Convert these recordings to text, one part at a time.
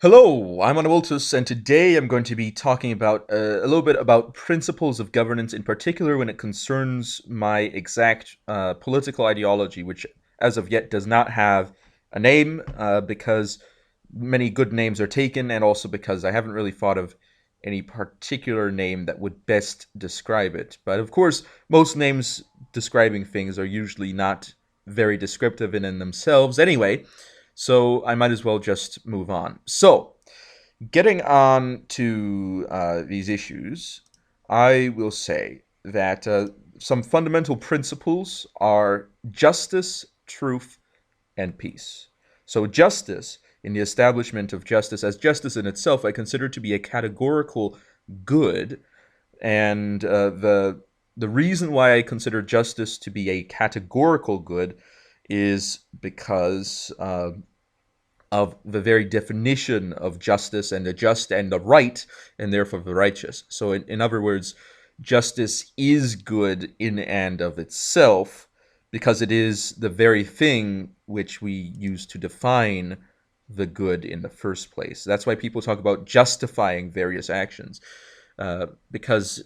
Hello, I'm Anawiltus, and today I'm going to be talking about a little bit about principles of governance, in particular when it concerns my exact political ideology, which as of yet does not have a name because many good names are taken, and also because I haven't really thought of any particular name that would best describe it. But of course, most names describing things are usually not very descriptive in themselves anyway. So I might as well just move on. So, getting on to these issues, I will say that some fundamental principles are justice, truth, and peace. So, justice, in the establishment of justice as justice in itself, I consider to be a categorical good, and the reason why I consider justice to be a categorical good is because of the very definition of justice and the just and the right, and therefore the righteous. So, in other words, justice is good in and of itself because it is the very thing which we use to define the good in the first place. That's why people talk about justifying various actions, because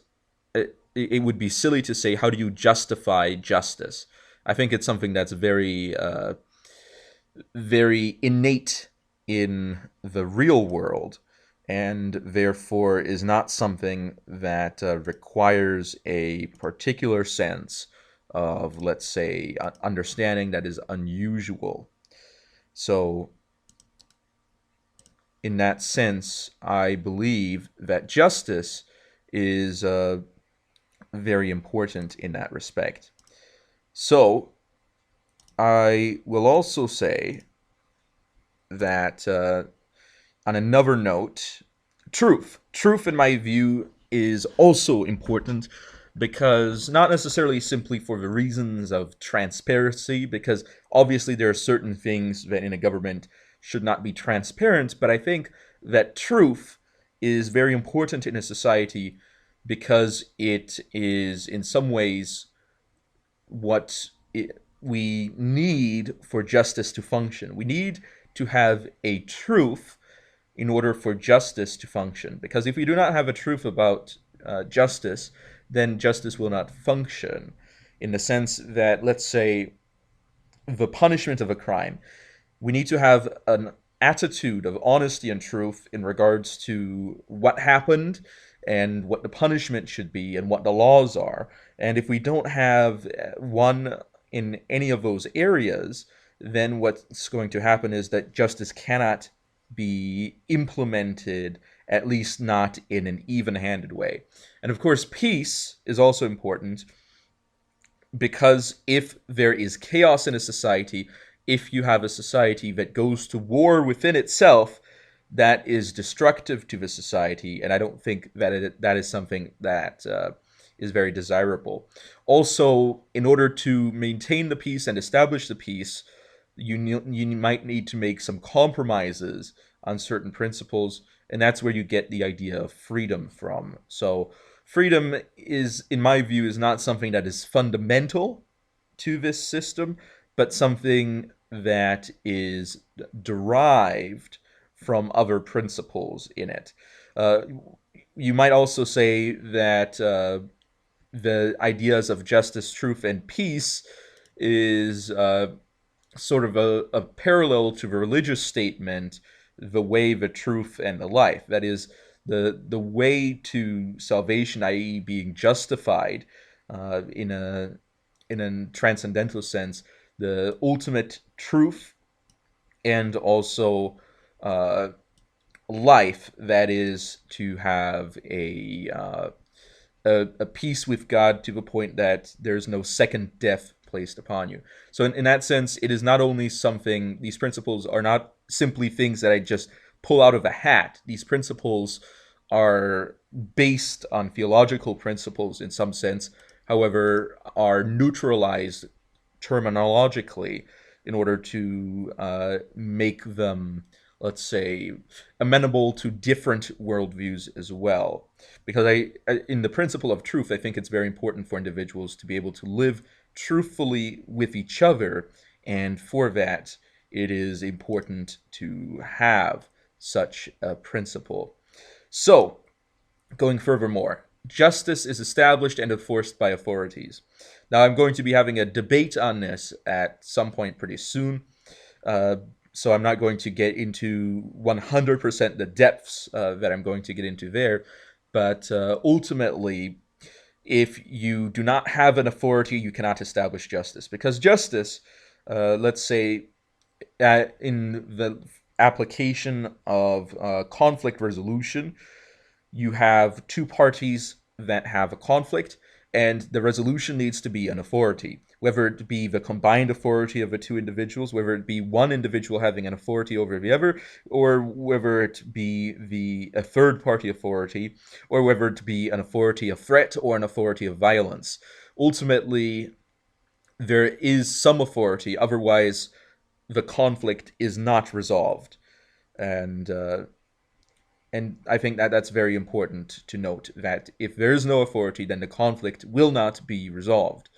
it would be silly to say, how do you justify justice? I think it's something that's very innate in the real world, and therefore is not something that requires a particular sense of, let's say, understanding that is unusual. So, in that sense, I believe that justice is very important in that respect. So, I will also say that on another note, truth. Truth, in my view, is also important because not necessarily simply for the reasons of transparency, because obviously there are certain things that in a government should not be transparent, but I think that truth is very important in a society because it is in some ways what we need for justice to function. We need to have a truth in order for justice to function. Because if we do not have a truth about justice, then justice will not function. In the sense that, let's say, the punishment of a crime, we need to have an attitude of honesty and truth in regards to what happened and what the punishment should be and what the laws are. And if we don't have one in any of those areas, then what's going to happen is that justice cannot be implemented, at least not in an even handed way. And of course, peace is also important because if there is chaos in a society, if you have a society that goes to war within itself, that is destructive to the society, and I don't think that that is something that is very desirable. Also, in order to maintain the peace and establish the peace, you might need to make some compromises on certain principles, and that's where you get the idea of freedom from. So, freedom is, in my view, is not something that is fundamental to this system, but something that is derived from other principles in it. Uh, you might also say that the ideas of justice, truth, and peace is sort of a parallel to the religious statement, the way, the truth, and the life. That is, the way to salvation, i.e., being justified in a transcendental sense, the ultimate truth, and also uh, life, that is to have a peace with God to the point that there's no second death placed upon you. So in that sense, it is not only something, these principles are not simply things that I just pull out of a hat. These principles are based on theological principles in some sense, however, are neutralized terminologically in order to make them, let's say, amenable to different worldviews as well. Because in the principle of truth, I think it's very important for individuals to be able to live truthfully with each other, and for that, it is important to have such a principle. So, going furthermore, justice is established and enforced by authorities. Now, I'm going to be having a debate on this at some point pretty soon, uh, so I'm not going to get into 100% the depths that I'm going to get into there, but ultimately, if you do not have an authority, you cannot establish justice. Because justice, let's say, in the application of conflict resolution, you have two parties that have a conflict, and the resolution needs to be an authority, whether it be the combined authority of the two individuals, whether it be one individual having an authority over the other, or whether it be a third party authority, or whether it be an authority of threat or an authority of violence. Ultimately, there is some authority, otherwise the conflict is not resolved. And I think that that's very important to note, that if there is no authority, then the conflict will not be resolved.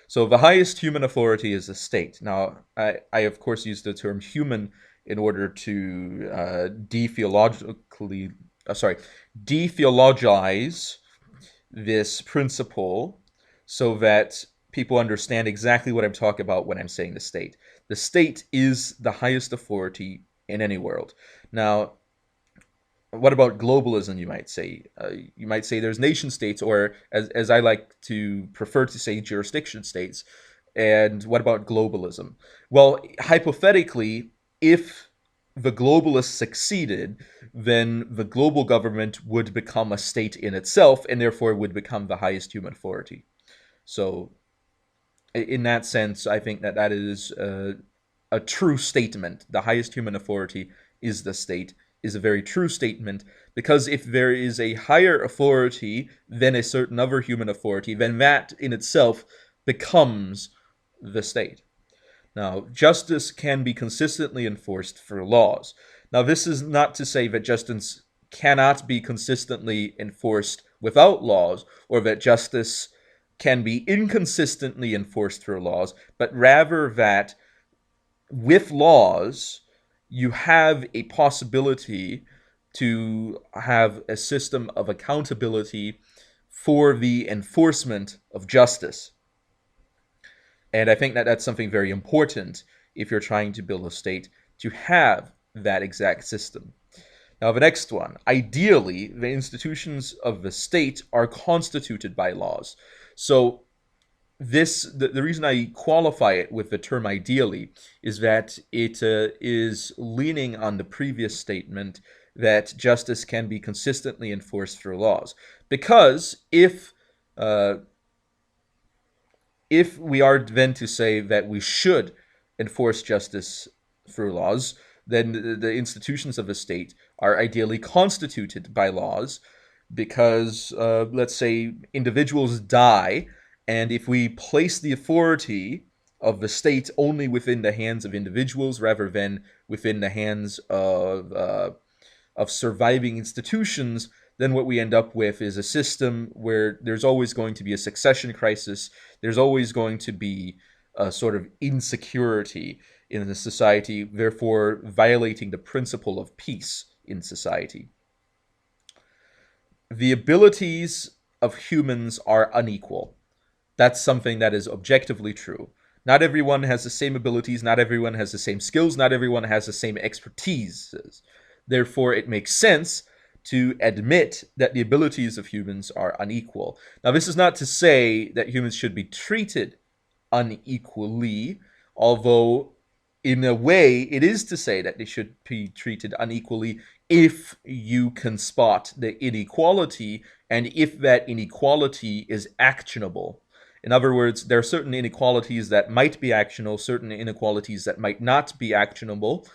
So the highest human authority is the state. Now, I of course use the term human in order to detheologize this principle so that people understand exactly what I'm talking about when I'm saying the state. The state is the highest authority in any world. Now, what about globalism, you might say? You might say there's nation states, or as I like to prefer to say, jurisdiction states. And what about globalism? Well, hypothetically, if the globalists succeeded, then the global government would become a state in itself, and therefore would become the highest human authority. So, in that sense, I think that that is a true statement. The highest human authority is the state, is a very true statement, because if there is a higher authority than a certain other human authority, then that in itself becomes the state. Now, justice can be consistently enforced through laws. Now, this is not to say that justice cannot be consistently enforced without laws, or that justice can be inconsistently enforced through laws, but rather that with laws, you have a possibility to have a system of accountability for the enforcement of justice. And I think that that's something very important if you're trying to build a state, to have that exact system. Now, the next one. Ideally, the institutions of the state are constituted by laws. So the reason I qualify it with the term ideally is that it is leaning on the previous statement that justice can be consistently enforced through laws. Because if we are then to say that we should enforce justice through laws, then the institutions of the state are ideally constituted by laws, because let's say individuals die, and if we place the authority of the state only within the hands of individuals rather than within the hands of surviving institutions, then what we end up with is a system where there's always going to be a succession crisis. There's always going to be a sort of insecurity in the society, therefore violating the principle of peace in society. The abilities of humans are unequal. That's something that is objectively true. Not everyone has the same abilities, not everyone has the same skills, not everyone has the same expertise. Therefore, it makes sense to admit that the abilities of humans are unequal. Now, this is not to say that humans should be treated unequally, although in a way it is to say that they should be treated unequally if you can spot the inequality and if that inequality is actionable. In other words, there are certain inequalities that might be actionable, certain inequalities that might not be actionable.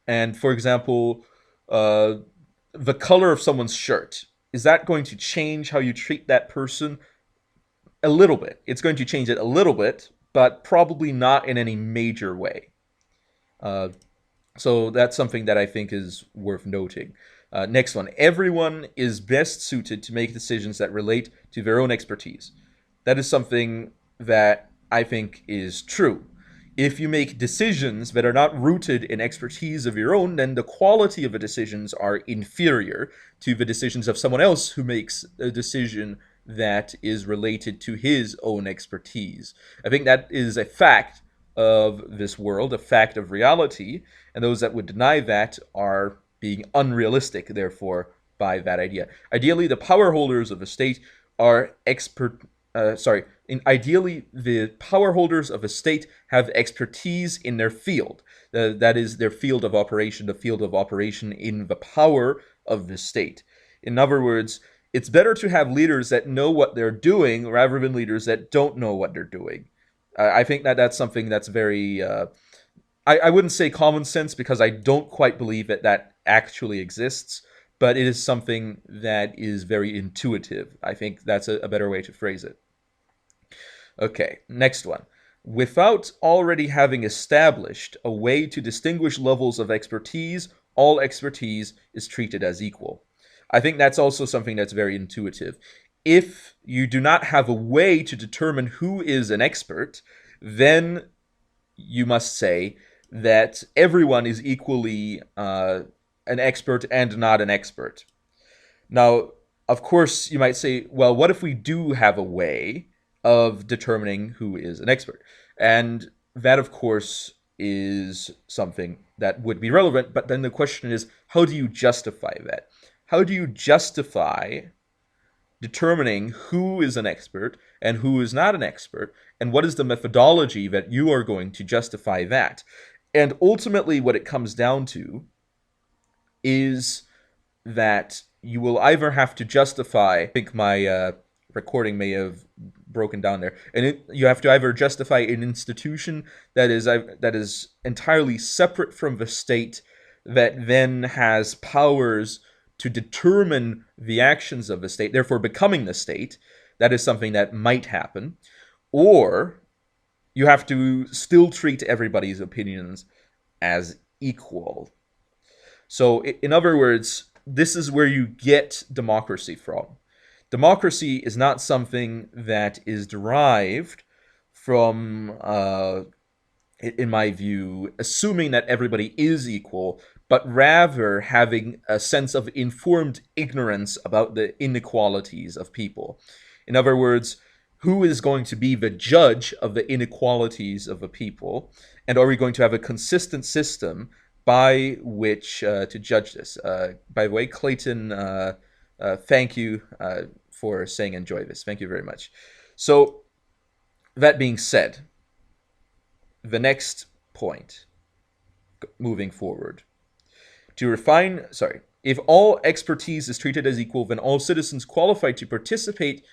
And for example, the color of someone's shirt, is that going to change how you treat that person? A little bit. It's going to change it a little bit, but probably not in any major way. So that's something that I think is worth noting. Next one. Everyone is best suited to make decisions that relate to their own expertise. That is something that I think is true. If you make decisions that are not rooted in expertise of your own, then the quality of the decisions are inferior to the decisions of someone else who makes a decision that is related to his own expertise. I think that is a fact of this world, a fact of reality, and those that would deny that are being unrealistic, therefore, by that idea. Ideally, the power holders of a state are ideally, the power holders of a state have expertise in their field. That is their field of operation, the field of operation in the power of the state. In other words, it's better to have leaders that know what they're doing rather than leaders that don't know what they're doing. I think that that's something that's very, I wouldn't say common sense, because I don't quite believe that that actually exists, but it is something that is very intuitive. I think that's a better way to phrase it. Okay, next one. Without already having established a way to distinguish levels of expertise, all expertise is treated as equal. I think that's also something that's very intuitive. If you do not have a way to determine who is an expert, then you must say that everyone is equally an expert and not an expert. Now, of course, you might say, well, what if we do have a way of determining who is an expert? And that, of course, is something that would be relevant, but then the question is, how do you justify that? How do you justify determining who is an expert and who is not an expert, and what is the methodology that you are going to justify that? And ultimately, what it comes down to is that you will either have to justify, I think my recording may have broken down there, and you have to either justify an institution that is entirely separate from the state, that then has powers to determine the actions of the state, therefore becoming the state. That is something that might happen. Or you have to still treat everybody's opinions as equal. So, in other words, this is where you get democracy from. Democracy is not something that is derived from, in my view, assuming that everybody is equal, but rather having a sense of informed ignorance about the inequalities of people. In other words, who is going to be the judge of the inequalities of a people? And are we going to have a consistent system by which to judge this? By the way, Clayton, thank you for saying enjoy this. Thank you very much. So, that being said, the next point, moving forward, if all expertise is treated as equal, then all citizens qualified to participate,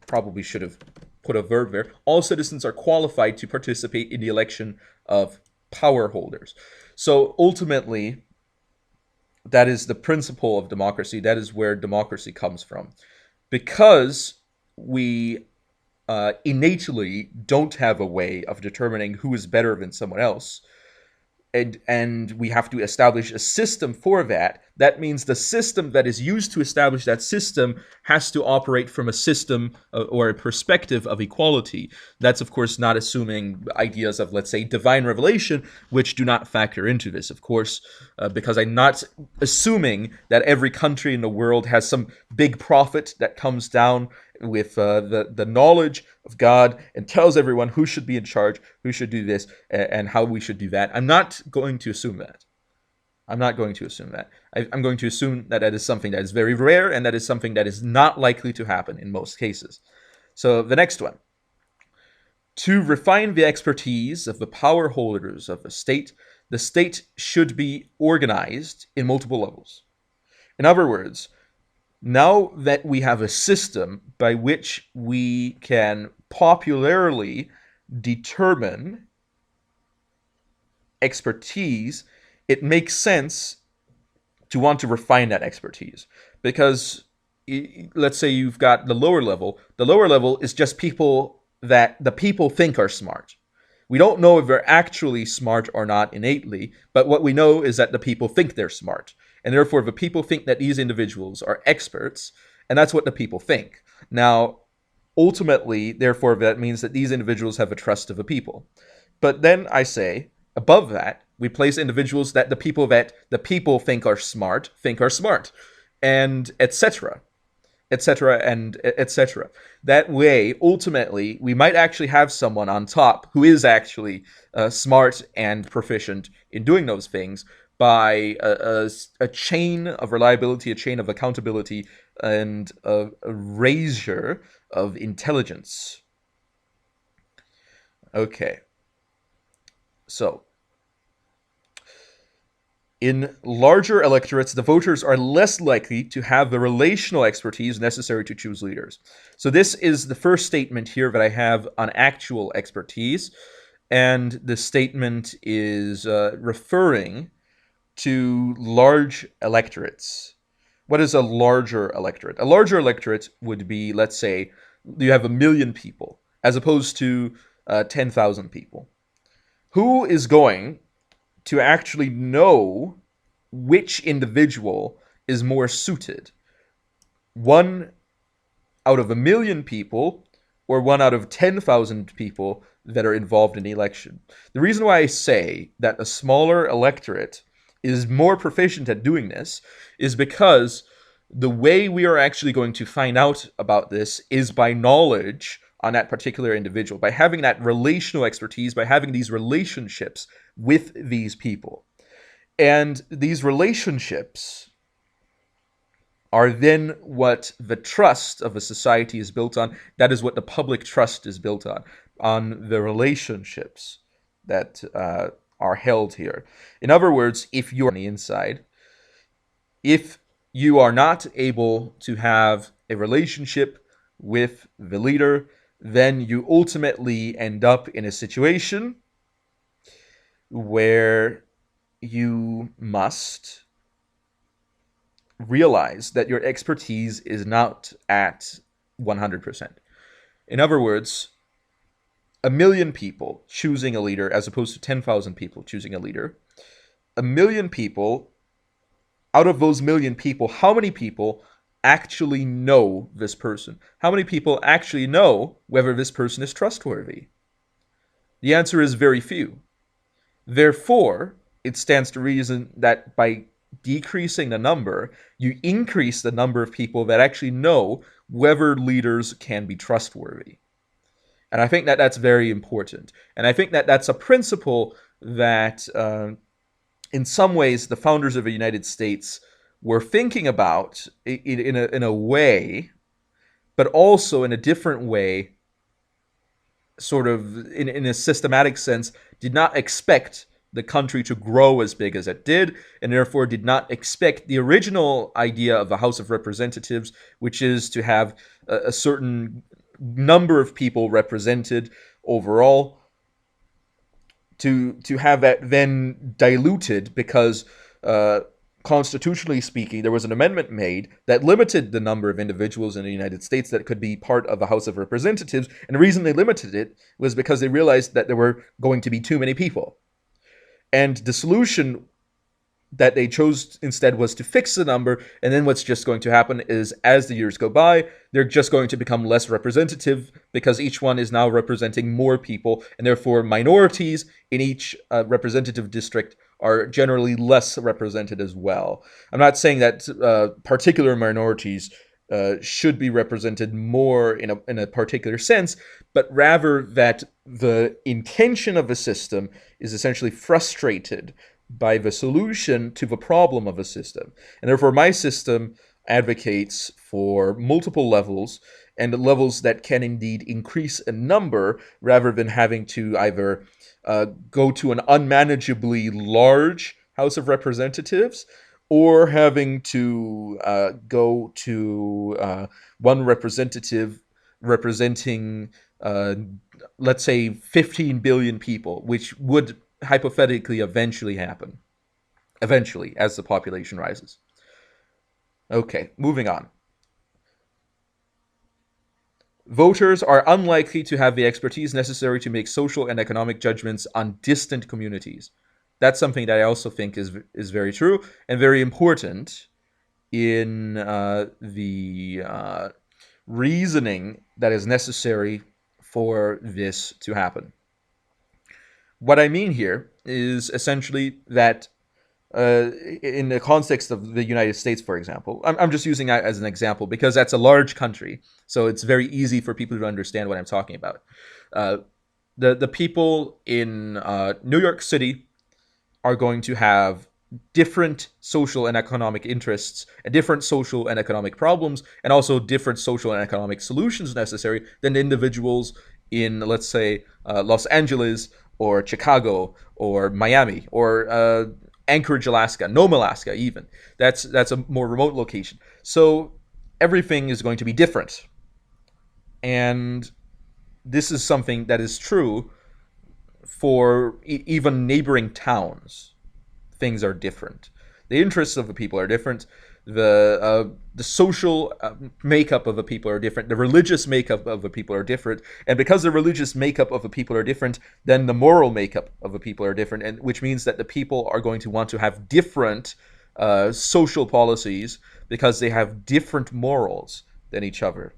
probably should have put a verb there. All citizens are qualified to participate in the election of power holders. So ultimately, that is the principle of democracy. That is where democracy comes from. Because we innately don't have a way of determining who is better than someone else, and we have to establish a system for that. That means the system that is used to establish that system has to operate from a system or a perspective of equality. That's, of course, not assuming ideas of, let's say, divine revelation, which do not factor into this, of course, because I'm not assuming that every country in the world has some big prophet that comes down with the knowledge of God and tells everyone who should be in charge, who should do this, and how we should do that. I'm not going to assume that. I'm going to assume that that is something that is very rare, and that is something that is not likely to happen in most cases. So the next one. To refine the expertise of the power holders of the state should be organized in multiple levels. In other words, now that we have a system by which we can popularly determine expertise, it makes sense to want to refine that expertise. Because let's say you've got the lower level. The lower level is just people that the people think are smart. We don't know if they're actually smart or not innately, but what we know is that the people think they're smart. And therefore, the people think that these individuals are experts, and that's what the people think. Now, ultimately, therefore, that means that these individuals have a trust of the people. But then I say, above that, we place individuals that the people think are smart, and etc., etc., and etc. That way, ultimately, we might actually have someone on top who is actually smart and proficient in doing those things by a chain of reliability, a chain of accountability, and a razor of intelligence. Okay, so in larger electorates, the voters are less likely to have the relational expertise necessary to choose leaders. So, this is the first statement here that I have on actual expertise. And the statement is referring to large electorates. What is a larger electorate? A larger electorate would be, let's say, you have 1,000,000 people as opposed to 10,000 people. Who is going to actually know which individual is more suited? One out of 1,000,000 people or one out of 10,000 people that are involved in the election. The reason why I say that a smaller electorate is more proficient at doing this is because the way we are actually going to find out about this is by knowledge on that particular individual, by having that relational expertise, by having these relationships with these people. And these relationships are then what the trust of a society is built on. That is what the public trust is built on the relationships that are held here. In other words, if you're on the inside, if you are not able to have a relationship with the leader, then you ultimately end up in a situation where you must realize that your expertise is not at 100%. In other words, 1,000,000 people choosing a leader as opposed to 10,000 people choosing a leader. 1,000,000 people, out of those 1,000,000 people, how many people actually know this person? How many people actually know whether this person is trustworthy? The answer is very few. Therefore, it stands to reason that by decreasing the number, you increase the number of people that actually know whether leaders can be trustworthy. And I think that that's very important. And I think that that's a principle that, in some ways, the founders of the United States were thinking about in a way, but also in a different way, sort of in a systematic sense, did not expect the country to grow as big as it did, and therefore did not expect the original idea of a House of Representatives, which is to have a certain number of people represented overall, to have that then diluted because constitutionally speaking, there was an amendment made that limited the number of individuals in the United States that could be part of the House of Representatives. And the reason they limited it was because they realized that there were going to be too many people. And the solution that they chose instead was to fix the number, and then what's just going to happen is as the years go by, they're just going to become less representative because each one is now representing more people, and therefore minorities in each representative district are generally less represented as well. I'm not saying that particular minorities should be represented more in a particular sense, but rather that the intention of a system is essentially frustrated by the solution to the problem of a system. And therefore, my system advocates for multiple levels and levels that can indeed increase in number rather than having to either go to an unmanageably large House of Representatives or having to go to one representative representing, let's say, 15 billion people, which would hypothetically eventually happen. Eventually, as the population rises. Okay, moving on. Voters are unlikely to have the expertise necessary to make social and economic judgments on distant communities. That's something that I also think is very true and very important in the reasoning that is necessary for this to happen. What I mean here is essentially that in the context of the United States, for example, I'm just using that as an example because that's a large country, so it's very easy for people to understand what I'm talking about. Uh, the people in New York City are going to have different social and economic interests and different social and economic problems and also different social and economic solutions necessary than individuals in, let's say, Los Angeles or Chicago or Miami or Anchorage, Alaska, Nome, Alaska, even. That's a more remote location. So everything is going to be different. And this is something that is true for even neighboring towns. Things are different. The interests of the people are different. The social makeup of the people are different. The religious makeup of the people are different. And because the religious makeup of the people are different, then the moral makeup of the people are different, and which means that the people are going to want to have different social policies because they have different morals than each other.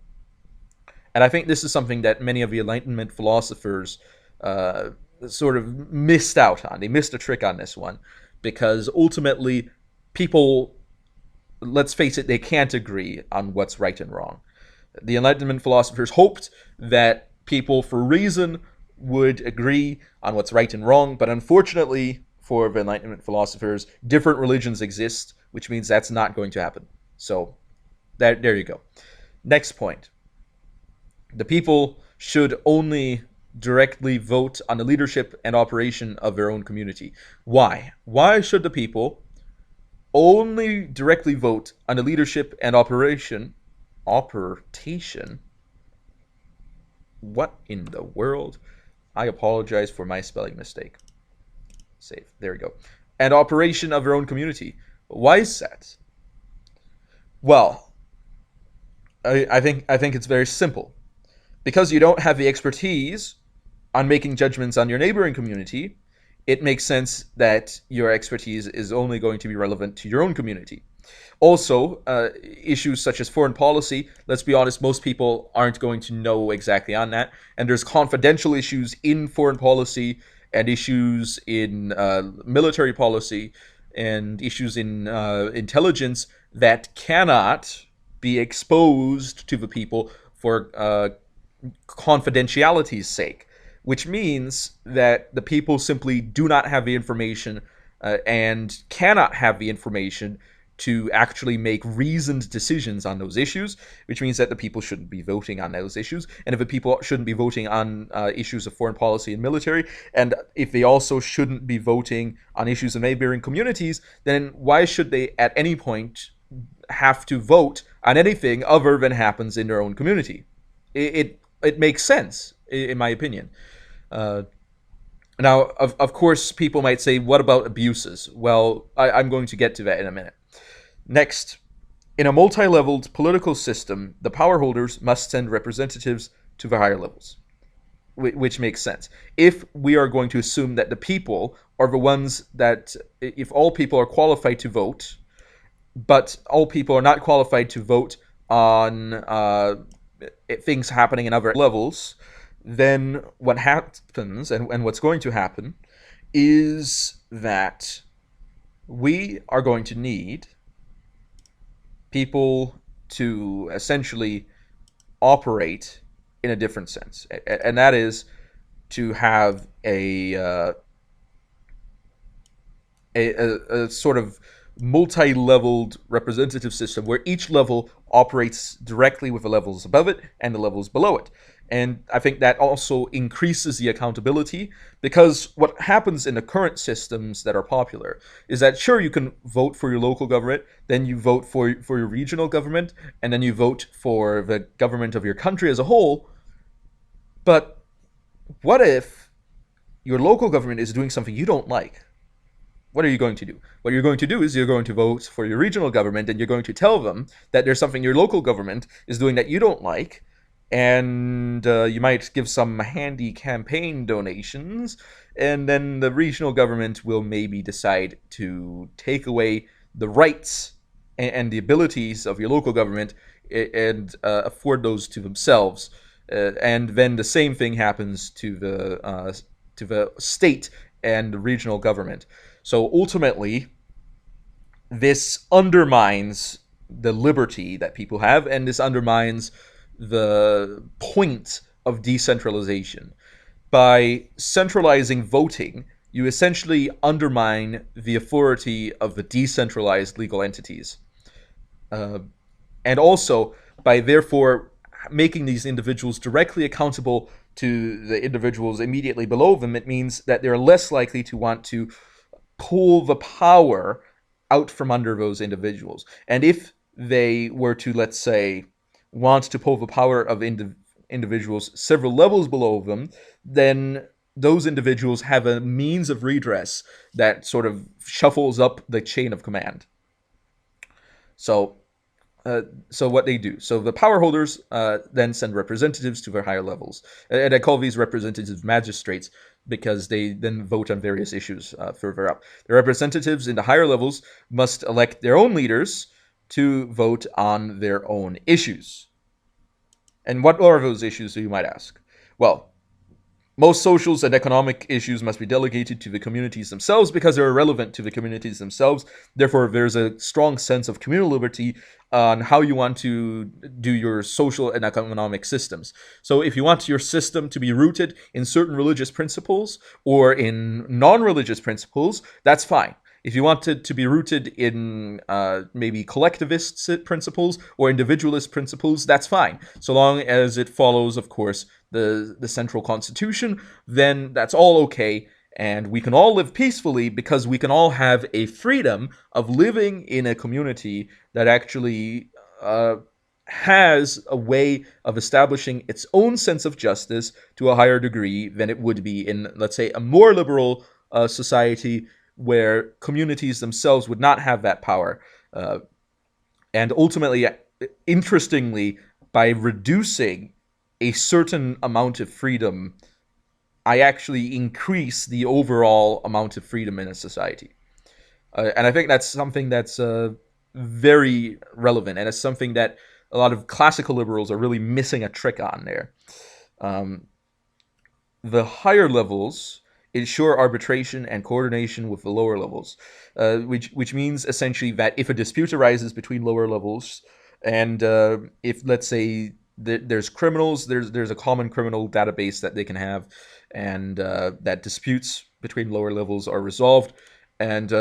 And I think this is something that many of the Enlightenment philosophers uh, sort of missed out on. They missed a trick on this one because ultimately people, let's face it, they can't agree on what's right and wrong. The Enlightenment philosophers hoped that people, for reason, would agree on what's right and wrong, but unfortunately, for the Enlightenment philosophers, different religions exist, which means that's not going to happen. So, there you go. Next point. The people should only directly vote on the leadership and operation of their own community. Why? Why should the people only directly vote on the leadership and operation? What in the world? I apologize for my spelling mistake. Save. There we go. And operation of their own community. Why is that? Well, I think it's very simple. Because you don't have the expertise on making judgments on your neighboring community, it makes sense that your expertise is only going to be relevant to your own community. Also, issues such as foreign policy, let's be honest, most people aren't going to know exactly on that. And there's confidential issues in foreign policy and issues in military policy and issues in intelligence that cannot be exposed to the people for confidentiality's sake, which means that the people simply do not have the information and cannot have the information to actually make reasoned decisions on those issues, which means that the people shouldn't be voting on those issues. And if the people shouldn't be voting on issues of foreign policy and military, and if they also shouldn't be voting on issues of neighboring communities, then why should they at any point have to vote on anything other than happens in their own community? It makes sense, in my opinion. Now, of course, people might say, what about abuses? Well, I'm going to get to that in a minute. Next, in a multi-leveled political system, the power holders must send representatives to the higher levels, which makes sense. If we are going to assume that the people are the ones that, if all people are qualified to vote, but all people are not qualified to vote on things happening in other levels, then what happens, and what's going to happen, is that we are going to need people to essentially operate in a different sense, and that is to have a sort of multi-leveled representative system where each level operates directly with the levels above it and the levels below it. And I think that also increases the accountability, because what happens in the current systems that are popular is that, sure, you can vote for your local government, then you vote for your regional government, and then you vote for the government of your country as a whole. But what if your local government is doing something you don't like? What are you going to do? What you're going to do is you're going to vote for your regional government, and you're going to tell them that there's something your local government is doing that you don't like, and you might give some handy campaign donations, and then the regional government will maybe decide to take away the rights and the abilities of your local government and afford those to themselves. And then the same thing happens to the state and the regional government. So ultimately, this undermines the liberty that people have, and this undermines the point of decentralization. By centralizing voting, you essentially undermine the authority of the decentralized legal entities. Uh, and also, by therefore making these individuals directly accountable to the individuals immediately below them, it means that they're less likely to want to pull the power out from under those individuals. And if they were to, let's say, want to pull the power of individuals several levels below them, then those individuals have a means of redress that sort of shuffles up the chain of command. So uh, so what they do. So the power holders then send representatives to their higher levels, and I call these representatives magistrates because they then vote on various issues further up. The representatives in the higher levels must elect their own leaders to vote on their own issues. And what are those issues, so you might ask? Well, most social and economic issues must be delegated to the communities themselves because they're relevant to the communities themselves. Therefore, there's a strong sense of communal liberty on how you want to do your social and economic systems. So if you want your system to be rooted in certain religious principles or in non-religious principles, that's fine. If you want it to be rooted in maybe collectivist principles or individualist principles, that's fine. So long as it follows, of course, the central constitution, then that's all okay. And we can all live peacefully because we can all have a freedom of living in a community that actually has a way of establishing its own sense of justice to a higher degree than it would be in, let's say, a more liberal society where communities themselves would not have that power. And ultimately, interestingly, by reducing a certain amount of freedom, I actually increase the overall amount of freedom in a society. And I think that's something that's very relevant, and it's something that a lot of classical liberals are really missing a trick on there. Um, the higher levels ensure arbitration and coordination with the lower levels, which means essentially that if a dispute arises between lower levels, and if, let's say, there's criminals, there's a common criminal database that they can have, and that disputes between lower levels are resolved. And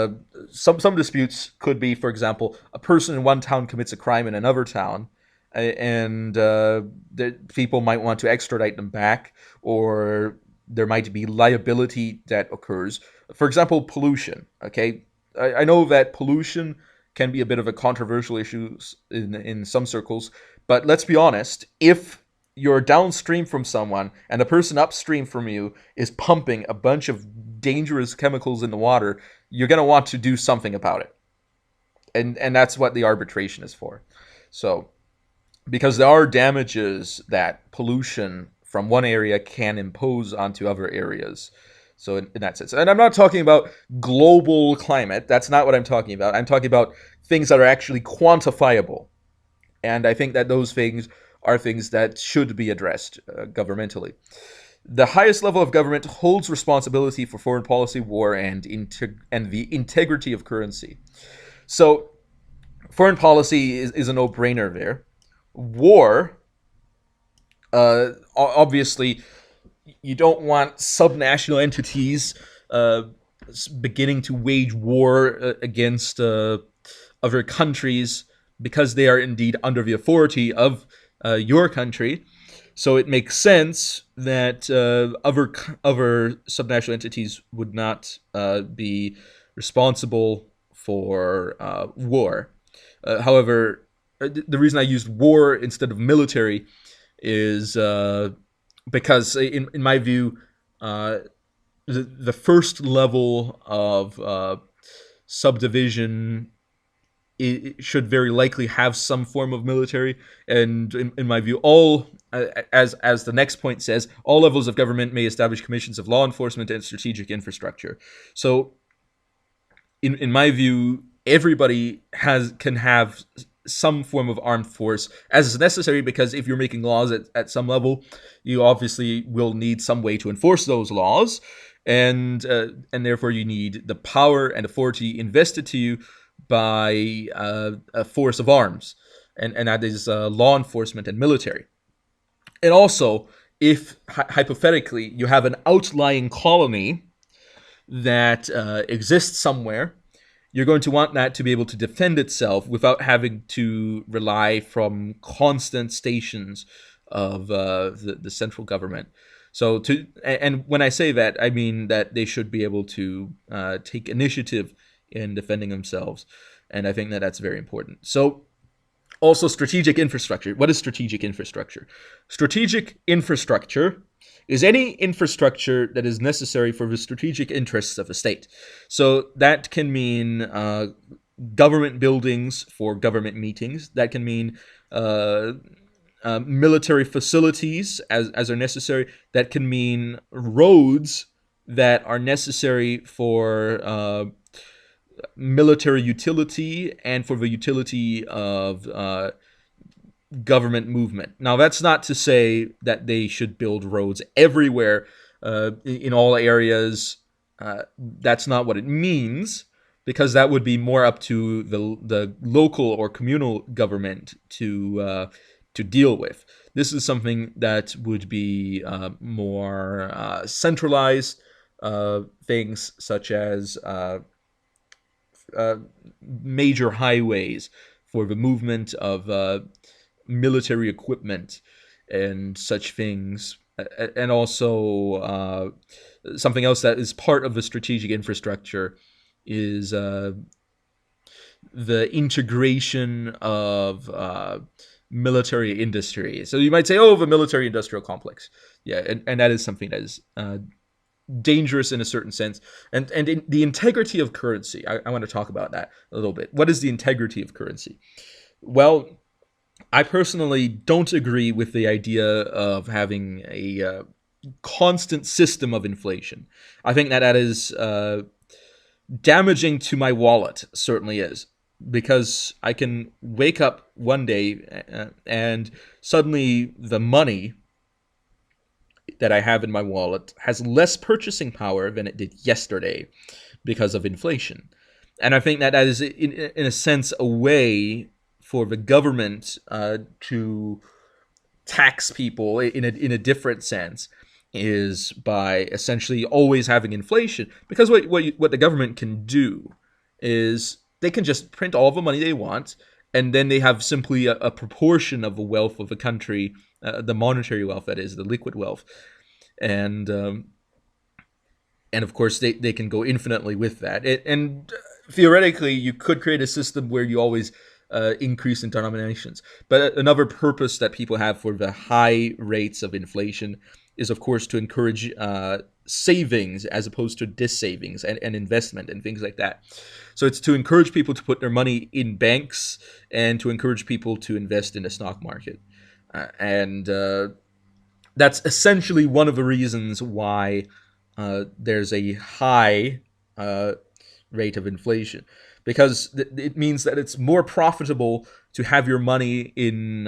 some disputes could be, for example, a person in one town commits a crime in another town, and the people might want to extradite them back, or there might be liability that occurs. For example, pollution. Okay, I know that pollution can be a bit of a controversial issue in some circles, but let's be honest. If you're downstream from someone and the person upstream from you is pumping a bunch of dangerous chemicals in the water, you're going to want to do something about it. And that's what the arbitration is for. So, because there are damages that pollution from one area can impose onto other areas. So in that sense, and I'm not talking about global climate. That's not what I'm talking about. I'm talking about things that are actually quantifiable. And I think that those things are things that should be addressed governmentally. The highest level of government holds responsibility for foreign policy, war, and the integrity of currency. So foreign policy is a no-brainer there. War, obviously, you don't want subnational entities beginning to wage war against other countries because they are indeed under the authority of your country. So it makes sense that other subnational entities would not be responsible for war. However, the reason I used war instead of military is because, in my view, the first level of subdivision, it should very likely have some form of military. And in my view, all as the next point says, all levels of government may establish commissions of law enforcement and strategic infrastructure. So, in my view, everybody can have some form of armed force as is necessary, because if you're making laws at some level, you obviously will need some way to enforce those laws, and therefore you need the power and authority invested to you by a force of arms, and that is law enforcement and military. And also, if hypothetically you have an outlying colony that exists somewhere, you're going to want that to be able to defend itself without having to rely from constant stations of the central government. So and when I say that, I mean that they should be able to take initiative in defending themselves, and I think that that's very important. So also, strategic infrastructure. What is strategic infrastructure? Strategic infrastructure is any infrastructure that is necessary for the strategic interests of a state. So that can mean government buildings for government meetings. That can mean military facilities as are necessary. That can mean roads that are necessary for military utility and for the utility of government movement. Now, that's not to say that they should build roads everywhere in all areas. That's not what it means, because that would be more up to the local or communal government to deal with. This is something that would be more centralized, things such as major highways for the movement of military equipment and such things, and also something else that is part of the strategic infrastructure is the integration of military industry. So you might say, oh, the military industrial complex. Yeah, and that is something that is dangerous in a certain sense. And in the integrity of currency, I want to talk about that a little bit. What is the integrity of currency? Well, I personally don't agree with the idea of having a constant system of inflation. I think that is damaging to my wallet, certainly is, because I can wake up one day and suddenly the money that I have in my wallet has less purchasing power than it did yesterday because of inflation. And I think that is, in a sense, a way for the government to tax people in a different sense, is by essentially always having inflation. Because what the government can do is they can just print all the money they want, and then they have simply a proportion of the wealth of the country, the monetary wealth, that is, the liquid wealth. And of course, they can go infinitely with that. And theoretically, you could create a system where you always increase in denominations. But another purpose that people have for the high rates of inflation is, of course, to encourage savings as opposed to dissavings and investment and things like that. So it's to encourage people to put their money in banks and to encourage people to invest in the stock market. And that's essentially one of the reasons why there's a high rate of inflation, because it means that it's more profitable to have your money in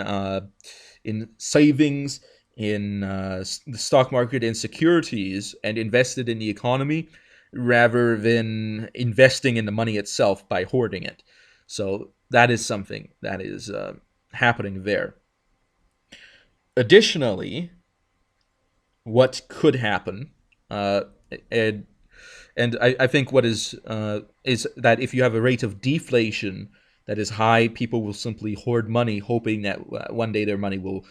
savings, in the stock market, in securities, and invested in the economy, rather than investing in the money itself by hoarding it. So that is something that is happening there. Additionally, what could happen, and I think what is that if you have a rate of deflation that is high, people will simply hoard money, hoping that one day their money will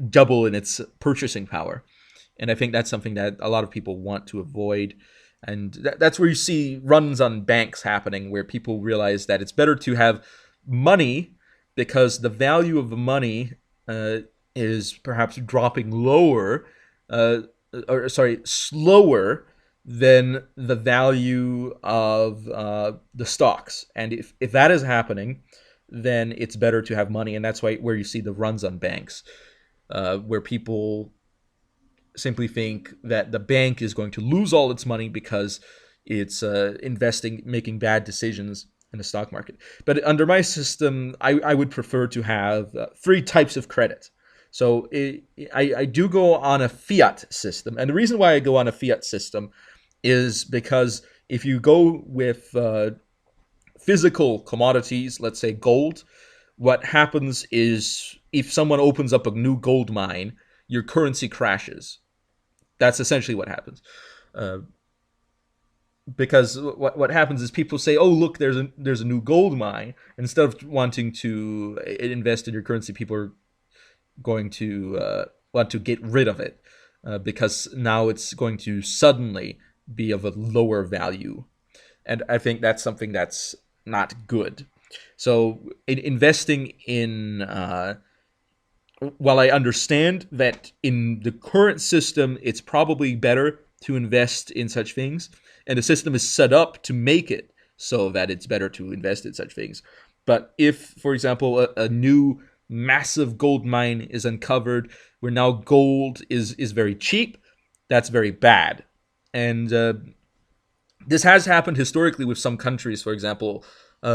double in its purchasing power. And I think that's something that a lot of people want to avoid. And that's where you see runs on banks happening, where people realize that it's better to have money, because the value of the money is perhaps dropping lower, slower than the value of the stocks. And if that is happening, then it's better to have money. And that's where you see the runs on banks, where people simply think that the bank is going to lose all its money because it's making bad decisions, in the stock market. But under my system, I would prefer to have three types of credit. So I do go on a fiat system. And the reason why I go on a fiat system is because if you go with physical commodities, let's say gold, what happens is if someone opens up a new gold mine, your currency crashes. That's essentially what happens. Uh, because what happens is people say, "Oh, look, there's a new gold mine." Instead of wanting to invest in your currency, people are going to want to get rid of it because now it's going to suddenly be of a lower value, and I think that's something that's not good. So, investing in while I understand that in the current system, it's probably better to invest in such things, and the system is set up to make it so that it's better to invest in such things. But if, for example, a new massive gold mine is uncovered where now gold is very cheap, that's very bad. And this has happened historically with some countries. For example,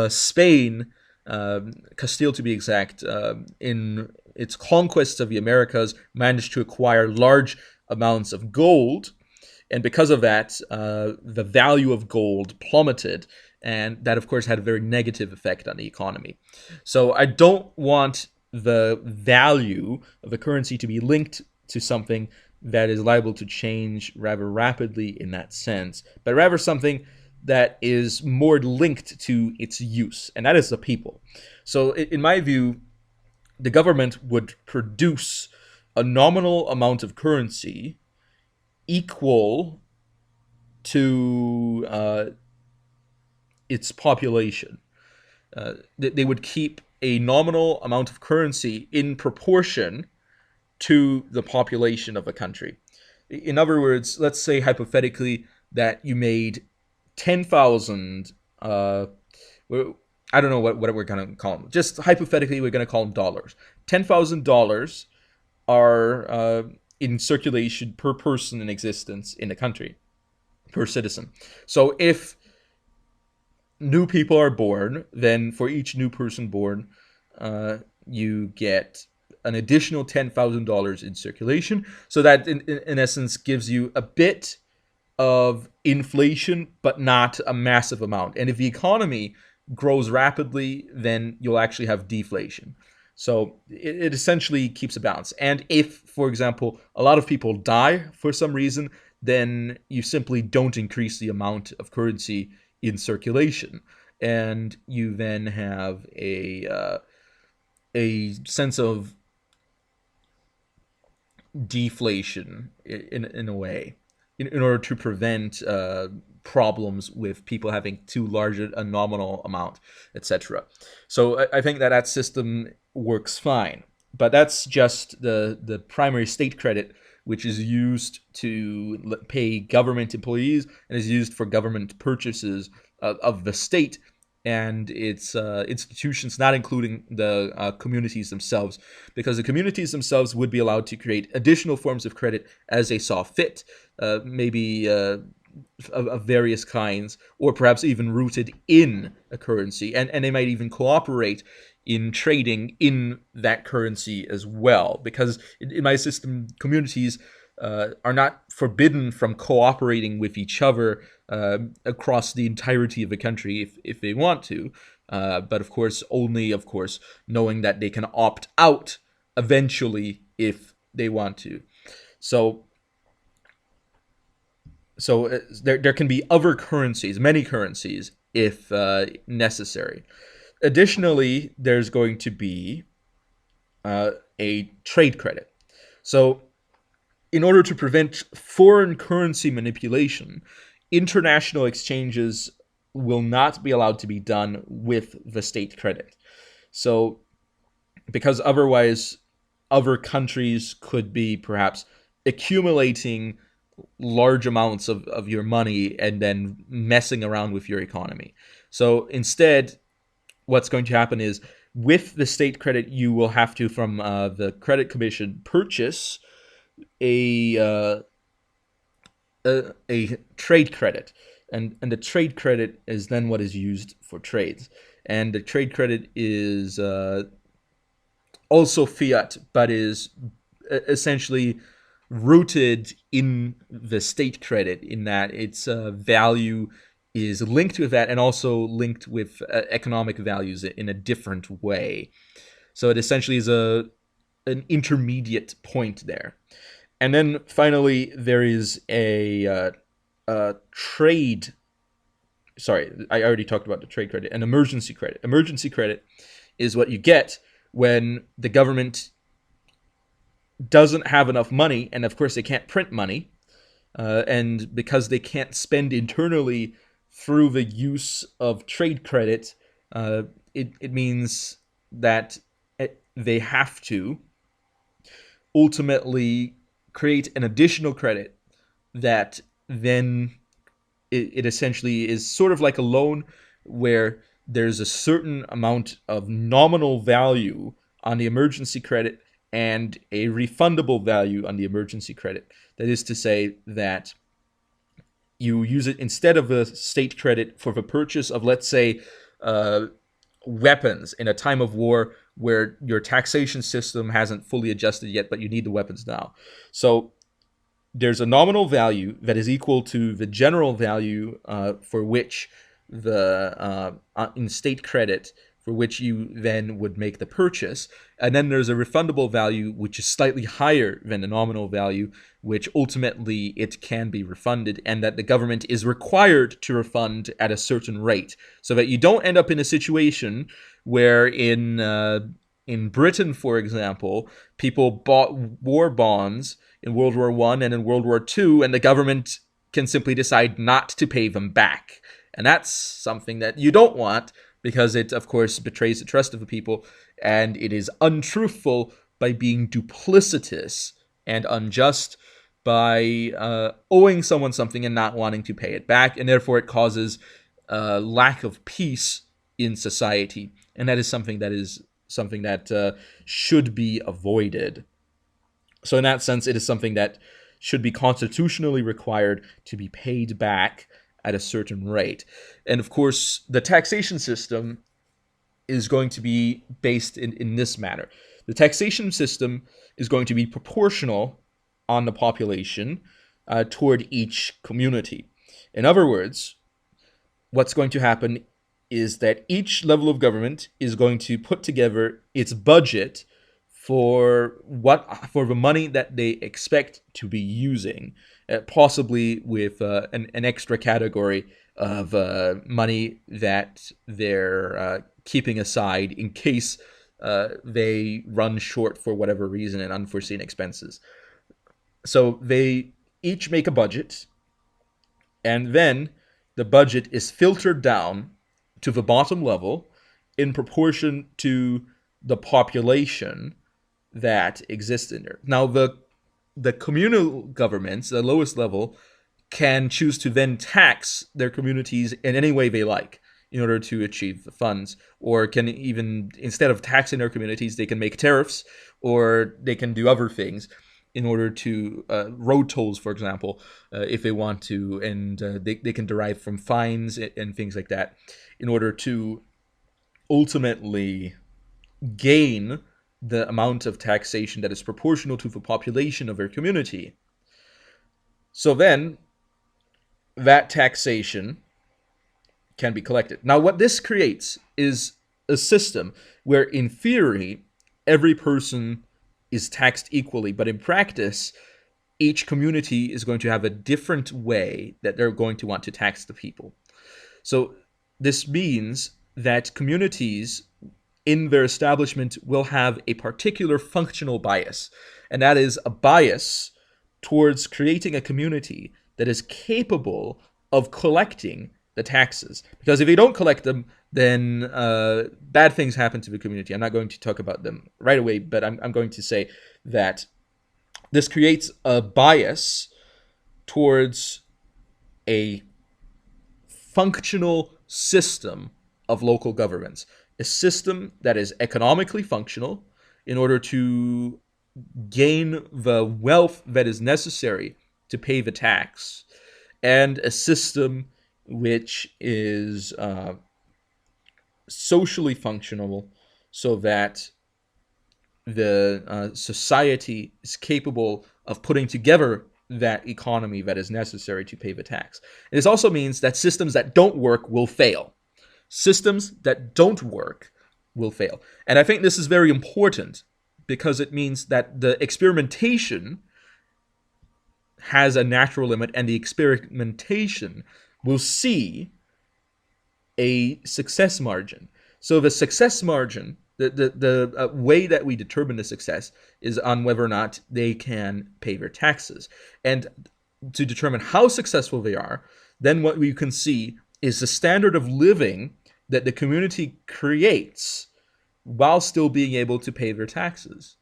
Spain, Castile to be exact, in its conquests of the Americas, managed to acquire large amounts of gold, and because of that, the value of gold plummeted, and that, of course, had a very negative effect on the economy. So I don't want the value of the currency to be linked to something that is liable to change rather rapidly in that sense, but rather something that is more linked to its use, and that is the people. So, in my view, the government would produce a nominal amount of currency equal to its population. They would keep a nominal amount of currency in proportion to the population of a country. In other words, let's say hypothetically that you made 10,000. I don't know what we're going to call them. Just hypothetically, we're going to call them dollars. $10,000 are in circulation per person in existence in the country, per citizen. So if new people are born, then for each new person born, you get an additional $10,000 in circulation. So that, in essence, gives you a bit of inflation, but not a massive amount. And if the economy grows rapidly, then you'll actually have deflation. So it essentially keeps a balance. And if, for example, a lot of people die for some reason, then you simply don't increase the amount of currency in circulation, and you then have a sense of deflation in a way, in order to prevent problems with people having too large a nominal amount, etc. So I think that system works fine, but that's just the primary state credit, which is used to pay government employees and is used for government purchases of the state and its institutions, not including the communities themselves, because the communities themselves would be allowed to create additional forms of credit as they saw fit, maybe of various kinds, or perhaps even rooted in a currency, and they might even cooperate in trading in that currency as well, because in my system, communities are not forbidden from cooperating with each other across the entirety of the country if they want to, but of course only, of course, knowing that they can opt out eventually if they want to. So there can be other currencies, many currencies, if necessary. Additionally, there's going to be a trade credit. So in order to prevent foreign currency manipulation, international exchanges will not be allowed to be done with the state credit. So, because otherwise, other countries could be perhaps accumulating large amounts of your money and then messing around with your economy. So instead, what's going to happen is with the state credit, you will have to, from the credit commission, purchase a trade credit. and the trade credit is then what is used for trades. And the trade credit is also fiat, but is essentially rooted in the state credit, in that its value is linked with that and also linked with economic values in a different way. So it essentially is an intermediate point there. And then finally, there is a trade. Sorry, I already talked about the trade credit. An emergency credit. Emergency credit is what you get when the government doesn't have enough money, and of course they can't print money, and because they can't spend internally through the use of trade credit, it means that they have to ultimately create an additional credit that then it essentially is sort of like a loan where there's a certain amount of nominal value on the emergency credit and a refundable value on the emergency credit. That is to say that you use it instead of a state credit for the purchase of, let's say, uh, weapons in a time of war where your taxation system hasn't fully adjusted yet, but you need the weapons now. So there's a nominal value that is equal to the general value for which in state credit for which you then would make the purchase. And then there's a refundable value which is slightly higher than the nominal value, which ultimately it can be refunded, and that the government is required to refund at a certain rate, so that you don't end up in a situation where in Britain, for example, people bought war bonds in World War I and in World War II, and the government can simply decide not to pay them back. And that's something that you don't want, because it, of course, betrays the trust of the people, and it is untruthful by being duplicitous and unjust by owing someone something and not wanting to pay it back, and therefore it causes lack of peace in society, and that is something that should be avoided. So in that sense, it is something that should be constitutionally required to be paid back at a certain rate. And of course, the taxation system is going to be based in this manner. The taxation system is going to be proportional on the population toward each community. In other words, what's going to happen is that each level of government is going to put together its budget for the money that they expect to be using, possibly with an extra category of money that they're keeping aside in case they run short for whatever reason and unforeseen expenses. So they each make a budget, and then the budget is filtered down to the bottom level in proportion to the population that exists in there. Now, the communal governments, the lowest level, can choose to then tax their communities in any way they like in order to achieve the funds, or can even, instead of taxing their communities, they can make tariffs, or they can do other things in order to road tolls, for example, if they want to, and they can derive from fines and things like that in order to ultimately gain the amount of taxation that is proportional to the population of their community. So then that taxation can be collected. Now, what this creates is a system where, in theory, every person is taxed equally, but in practice, each community is going to have a different way that they're going to want to tax the people. So this means that communities in their establishment will have a particular functional bias, and that is a bias towards creating a community that is capable of collecting the taxes. Because if they don't collect them, then bad things happen to the community. I'm not going to talk about them right away, but I'm going to say that this creates a bias towards a functional system of local governments, a system that is economically functional in order to gain the wealth that is necessary to pay the tax, and a system which is socially functional, so that the society is capable of putting together that economy that is necessary to pay the tax. And this also means that systems that don't work will fail. Systems that don't work will fail. And I think this is very important because it means that the experimentation has a natural limit, and the experimentation will see a success margin. So the success margin, the way that we determine the success is on whether or not they can pay their taxes. And to determine how successful they are, then what we can see is the standard of living that the community creates while still being able to pay their taxes.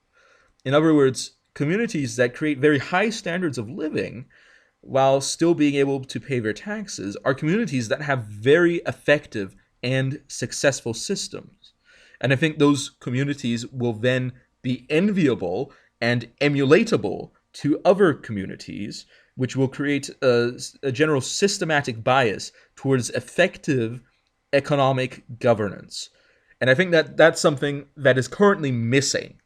In other words, communities that create very high standards of living while still being able to pay their taxes are communities that have very effective and successful systems. And I think those communities will then be enviable and emulatable to other communities, which will create a general systematic bias towards effective economic governance. And I think that that's something that is currently missing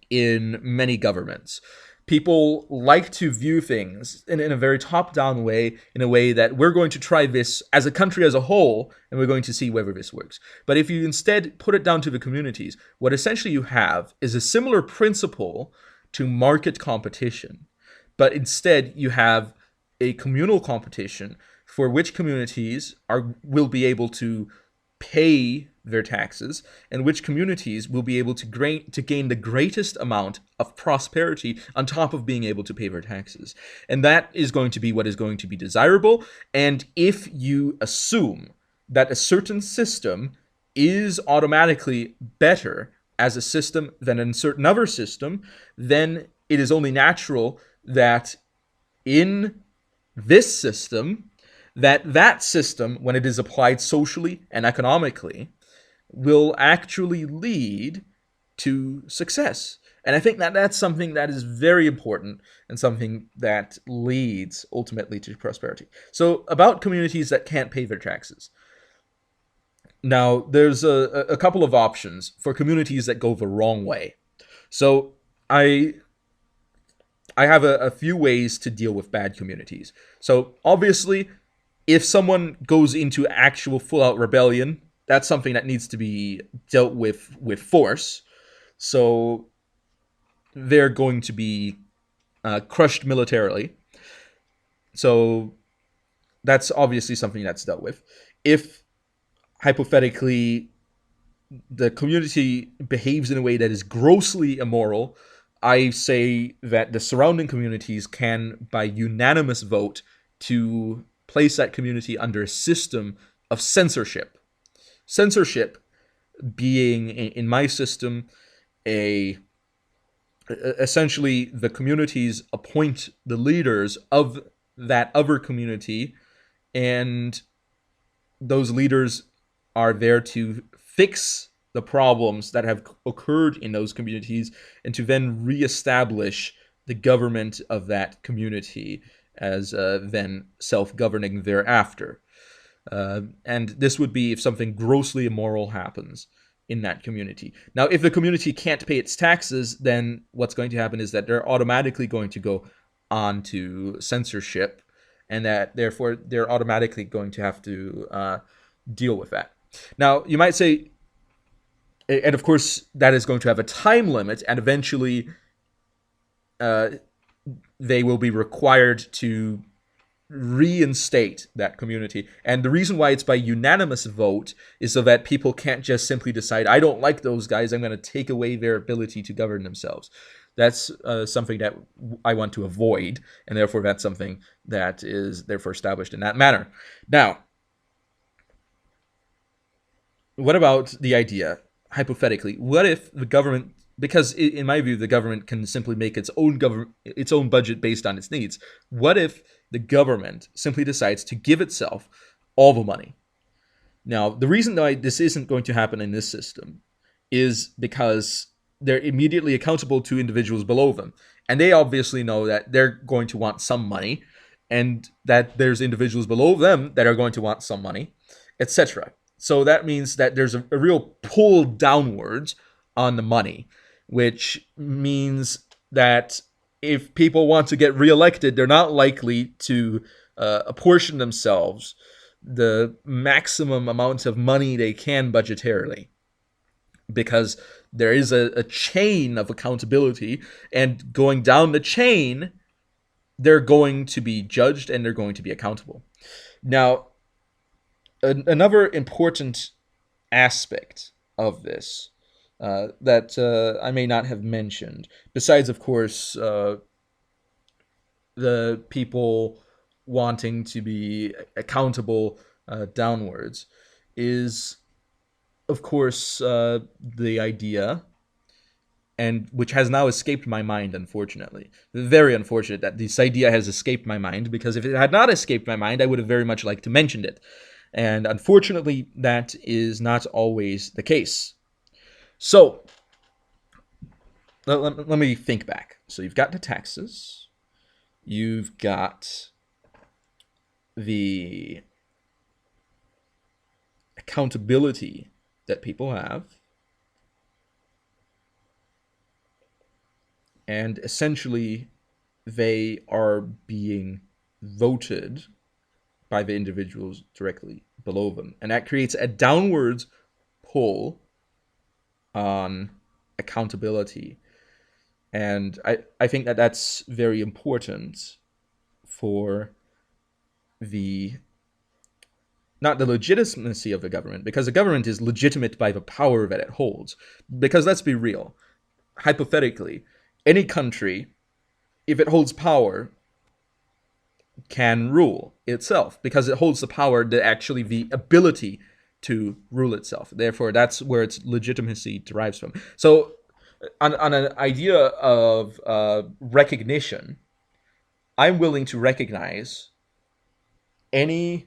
in many governments. People like to view things in a very top-down way, in a way that we're going to try this as a country as a whole, and we're going to see whether this works. But if you instead put it down to the communities, what essentially you have is a similar principle to market competition. But instead, you have a communal competition for which communities will be able to pay their taxes, and which communities will be able to gain the greatest amount of prosperity on top of being able to pay their taxes. And that is going to be what is going to be desirable. And if you assume that a certain system is automatically better as a system than a certain other system, then it is only natural that in this system, that system, when it is applied socially and economically, will actually lead to success. And I think that that's something that is very important and something that leads ultimately to prosperity. So, about communities that can't pay their taxes. Now, there's a couple of options for communities that go the wrong way. So, I have a few ways to deal with bad communities. So, obviously, if someone goes into actual full-out rebellion, that's something that needs to be dealt with force. So they're going to be crushed militarily. So that's obviously something that's dealt with. If hypothetically the community behaves in a way that is grossly immoral, I say that the surrounding communities can, by unanimous vote, to place that community under a system of censorship. Censorship being, in my system, essentially the communities appoint the leaders of that other community, and those leaders are there to fix the problems that have occurred in those communities and to then reestablish the government of that community as then self-governing thereafter. And this would be if something grossly immoral happens in that community. Now, if the community can't pay its taxes, then what's going to happen is that they're automatically going to go on to censorship, and that therefore they're automatically going to have to deal with that. Now, you might say, and of course, that is going to have a time limit, and eventually they will be required to reinstate that community. And the reason why it's by unanimous vote is so that people can't just simply decide, I don't like those guys, I'm going to take away their ability to govern themselves. That's something that I want to avoid, and therefore that's something that is therefore established in that manner. Now, what about the idea, hypothetically, what if the government, because in my view the government can simply make its own budget based on its needs, what if the government simply decides to give itself all the money? Now, the reason why this isn't going to happen in this system is because they're immediately accountable to individuals below them. And they obviously know that they're going to want some money. and that there's individuals below them that are going to want some money, etc. So that means that there's a real pull downwards on the money, which means that if people want to get reelected, they're not likely to apportion themselves the maximum amount of money they can budgetarily, because there is a chain of accountability, and going down the chain, they're going to be judged and they're going to be accountable. Now, another important aspect of this that I may not have mentioned, besides, of course, the people wanting to be accountable downwards, is, of course, the idea, and which has now escaped my mind, unfortunately. Very unfortunate that this idea has escaped my mind, because if it had not escaped my mind, I would have very much liked to mention it. And unfortunately, that is not always the case. So, let me think back. So you've got the taxes, you've got the accountability that people have, and essentially they are being voted by the individuals directly below them. And that creates a downwards pull on accountability. And I think that that's very important for the, not the legitimacy of the government, because the government is legitimate by the power that it holds. Because let's be real, hypothetically, any country, if it holds power, can rule itself, because it holds the power, that actually the ability to rule itself. Therefore, that's where its legitimacy derives from. So, on an idea of recognition, I'm willing to recognize any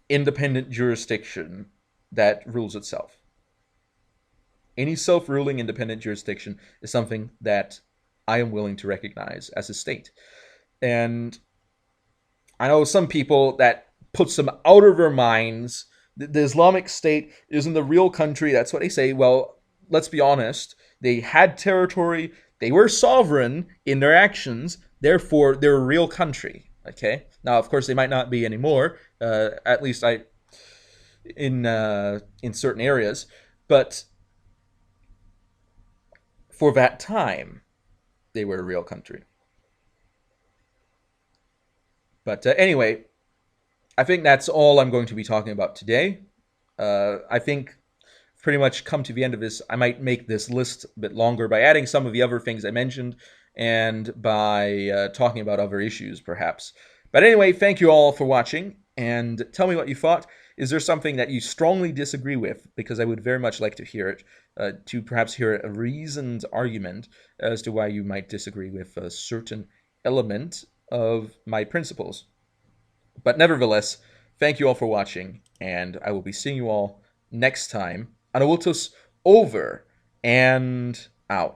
independent jurisdiction that rules itself. Any self-ruling independent jurisdiction is something that I am willing to recognize as a state. And I know some people that puts them out of their minds. The Islamic State isn't the real country. That's what they say. Well, let's be honest. They had territory. They were sovereign in their actions. Therefore, they're a real country. Okay. Now, of course, they might not be anymore. At least in certain areas, but for that time, they were a real country. But anyway, I think that's all I'm going to be talking about today. I think pretty much come to the end of this. I might make this list a bit longer by adding some of the other things I mentioned, and by talking about other issues, perhaps. But anyway, thank you all for watching, and tell me what you thought. Is there something that you strongly disagree with? Because I would very much like to hear it, to perhaps hear a reasoned argument as to why you might disagree with a certain element of my principles. But nevertheless, thank you all for watching, and I will be seeing you all next time on Awutus over and out.